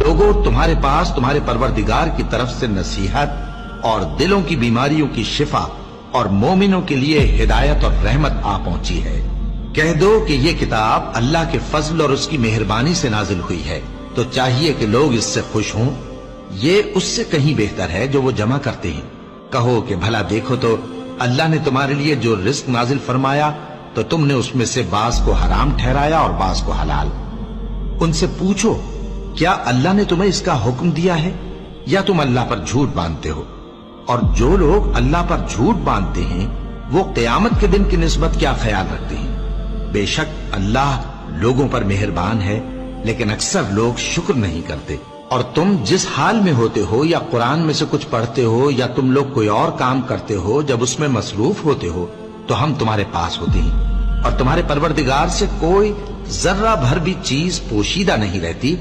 لوگوں تمہارے پاس تمہارے پروردگار کی طرف سے نصیحت اور دلوں کی بیماریوں کی شفا اور مومنوں کے لیے ہدایت اور رحمت آ پہنچی ہے۔ کہہ دو کہ یہ کتاب اللہ کے فضل اور اس کی مہربانی سے نازل ہوئی ہے، تو چاہیے کہ لوگ اس سے خوش ہوں، یہ اس سے کہیں بہتر ہے جو وہ جمع کرتے ہیں۔ کہو کہ بھلا دیکھو تو اللہ نے تمہارے لیے جو رزق نازل فرمایا تو تم نے اس میں سے بعض کو حرام ٹھہرایا اور بعض کو حلال۔ ان سے پوچھو کیا اللہ نے تمہیں اس کا حکم دیا ہے یا تم اللہ پر جھوٹ باندھتے ہو؟ اور جو لوگ اللہ پر جھوٹ باندھتے ہیں وہ قیامت کے دن کی نسبت کیا خیال رکھتے ہیں؟ بے شک اللہ لوگوں پر مہربان ہے، لیکن اکثر لوگ شکر نہیں کرتے۔ اور تم جس حال میں ہوتے ہو یا قرآن میں سے کچھ پڑھتے ہو یا تم لوگ کوئی اور کام کرتے ہو، جب اس میں مصروف ہوتے ہو تو ہم تمہارے پاس ہوتے ہیں، اور تمہارے پروردگار سے کوئی ذرہ بھر بھی چیز پوشیدہ نہیں رہتی